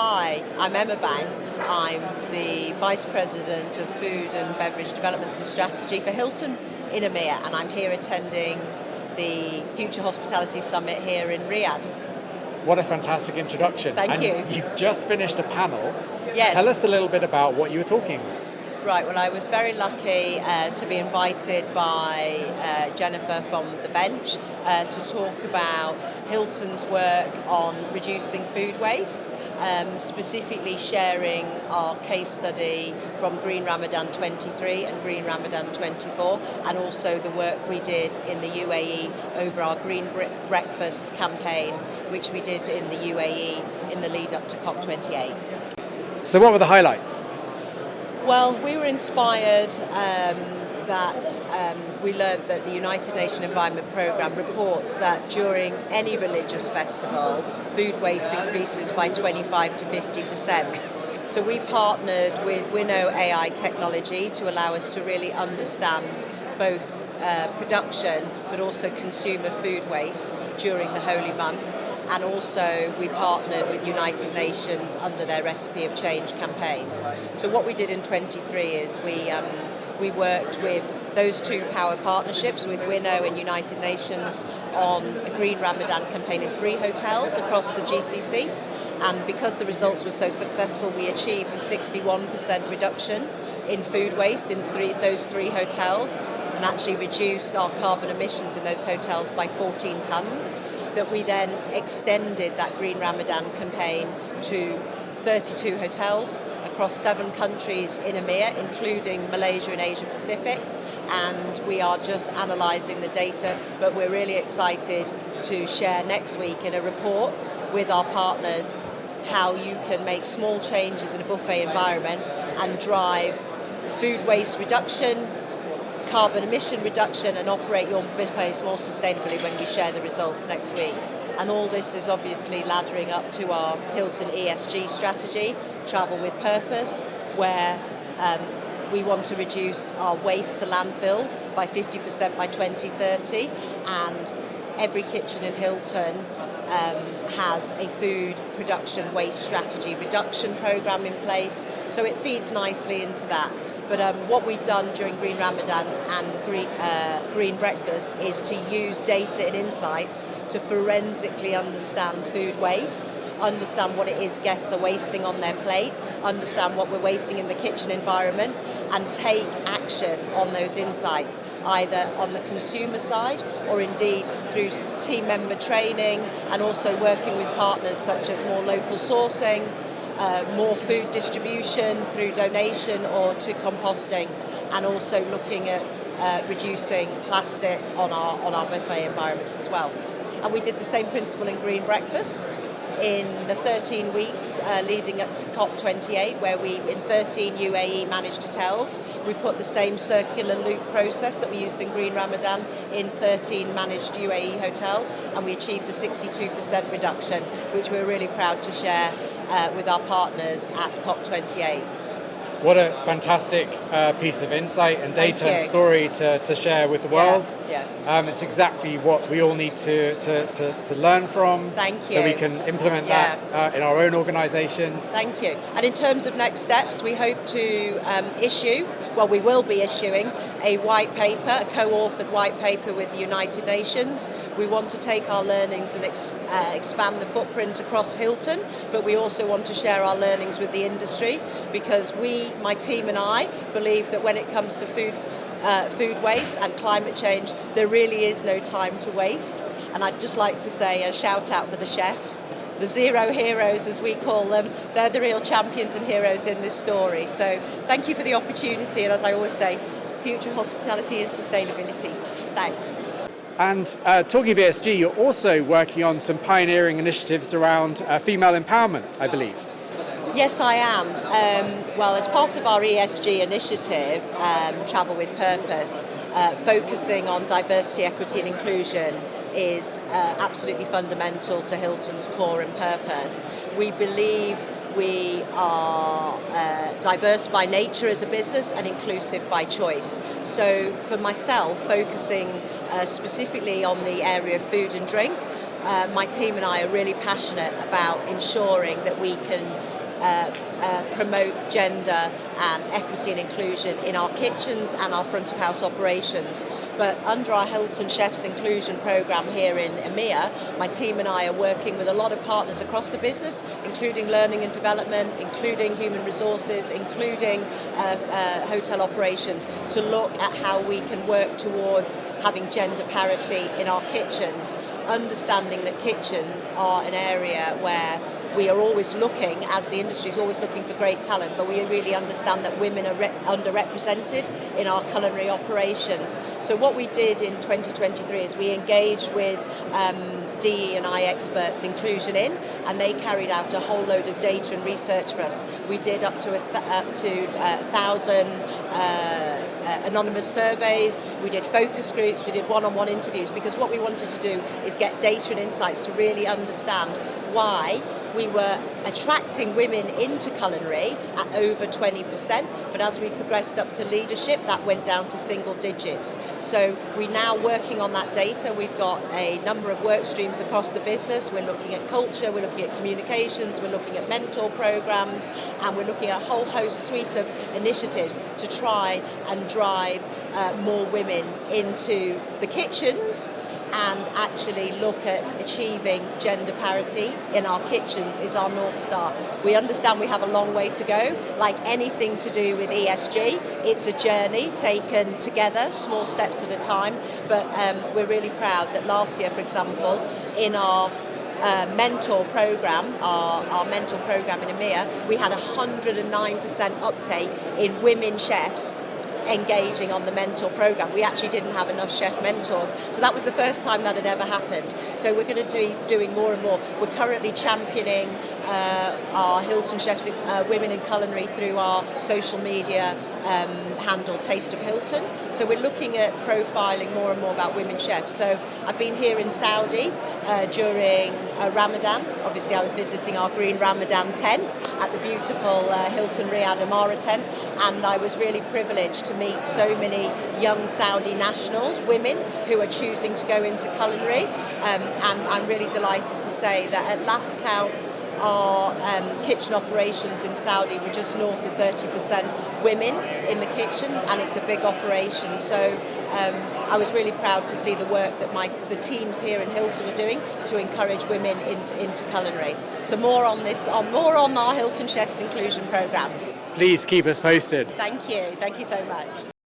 Hi, I'm Emma Banks. I'm the Vice President of Food and Beverage Development and Strategy for Hilton in EMEA, and I'm here attending the Future Hospitality Summit here in Riyadh. What a fantastic introduction. Thank you. You've just finished a panel. Yes. Tell us a little bit about what you were talking about. Right, well, I was very lucky to be invited by Jennifer from the bench to talk about Hilton's work on reducing food waste, specifically sharing our case study from Green Ramadan 23 and Green Ramadan 24, and also the work we did in the UAE over our Green Breakfast campaign, which we did in the UAE in the lead up to COP28. So what were the highlights? Well, we were inspired that we learned that the United Nations Environment Programme reports that during any religious festival, food waste increases by 25 to 50%. So we partnered with Winnow AI technology to allow us to really understand both production but also consumer food waste during the holy month. And also we partnered with United Nations under their Recipe of Change campaign. So what we did in 23 is we worked with those two power partnerships with Winnow and United Nations on a Green Ramadan campaign in 3 hotels across the GCC. And because the results were so successful, we achieved a 61% reduction in food waste in those 3 hotels, and actually reduced our carbon emissions in those hotels by 14 tonnes. That we then extended that Green Ramadan campaign to 32 hotels across 7 countries in EMEA, including Malaysia and Asia Pacific. And we are just analysing the data, but we're really excited to share next week in a report with our partners how you can make small changes in a buffet environment and drive food waste reduction, carbon emission reduction, and operate your buffets more sustainably when we share the results next week. And all this is obviously laddering up to our Hilton ESG strategy, Travel with Purpose, where we want to reduce our waste to landfill by 50% by 2030, and every kitchen in Hilton has a food production waste strategy reduction program in place, so it feeds nicely into that. But what we've done during Green Ramadan and Green Breakfast is to use data and insights to forensically understand food waste, understand what it is guests are wasting on their plate, understand what we're wasting in the kitchen environment, and take action on those insights, either on the consumer side or indeed through team member training, and also working with partners such as more local sourcing, more food distribution through donation or to composting, and also looking at reducing plastic on our buffet environments as well. And we did the same principle in Green Breakfast in the 13 weeks leading up to COP28, where we, in 13 UAE managed hotels, we put the same circular loop process that we used in Green Ramadan in 13 managed UAE hotels, and we achieved a 62% reduction, which we're really proud to share with our partners at COP28. What a fantastic piece of insight and data and story to share with the world. Yeah. It's exactly what we all need to learn from. Thank you. So we can implement that in our own organisations. Thank you. And in terms of next steps, we hope to we will be issuing a white paper, a co-authored white paper with the United Nations. We want to take our learnings and expand the footprint across Hilton, but we also want to share our learnings with the industry, because my team and I, believe that when it comes to food waste and climate change, there really is no time to waste. And I'd just like to say a shout out for the chefs, the zero heroes as we call them. They're the real champions and heroes in this story. So thank you for the opportunity, and as I always say, future hospitality is sustainability. Thanks. And talking of ESG, you're also working on some pioneering initiatives around female empowerment, I believe. Yes, I am. Well, as part of our ESG initiative, Travel with Purpose, focusing on diversity, equity and inclusion is absolutely fundamental to Hilton's core and purpose. We believe we are diverse by nature as a business and inclusive by choice. So for myself, focusing specifically on the area of food and drink, my team and I are really passionate about ensuring that we can promote gender and equity and inclusion in our kitchens and our front of house operations. But under our Hilton Chefs Inclusion Programme here in EMEA, my team and I are working with a lot of partners across the business, including learning and development, including human resources, including hotel operations, to look at how we can work towards having gender parity in our kitchens, understanding that kitchens are an area where we are always looking, as the industry is always looking for great talent, but we really understand that women are underrepresented in our culinary operations. So what we did in 2023 is we engaged with DE&I experts, Inclusion In, and they carried out a whole load of data and research for us. We did up to 1,000 anonymous surveys, we did focus groups, we did one-on-one interviews, because what we wanted to do is get data and insights to really understand why we were attracting women into culinary at over 20%, but as we progressed up to leadership, that went down to single digits. So we're now working on that data. We've got a number of work streams across the business. We're looking at culture, we're looking at communications, we're looking at mentor programs, and we're looking at a whole suite of initiatives to try and drive more women into the kitchens and actually look at achieving gender parity in our kitchens is our North Star. We understand we have a long way to go. Like anything to do with ESG, it's a journey taken together, small steps at a time, but we're really proud that last year, for example, in our mentor program, our mentor program in EMEA, we had 109% uptake in women chefs engaging on the mentor program. We actually didn't have enough chef mentors, so that was the first time that had ever happened. So we're going to be doing more and more. We're currently championing our Hilton Chefs Women in Culinary through our social media handle Taste of Hilton. So we're looking at profiling more and more about women chefs. So I've been here in Saudi during Ramadan. Obviously I was visiting our green Ramadan tent at the beautiful Hilton Riyadh Amara tent, and I was really privileged to meet so many young Saudi nationals, women, who are choosing to go into culinary, and I'm really delighted to say that at last count our kitchen operations in Saudi were just north of 30% women in the kitchen, and it's a big operation. So I was really proud to see the work that the teams here in Hilton are doing to encourage women into culinary. So more on our Hilton Chefs Inclusion Programme. Please keep us posted. Thank you so much.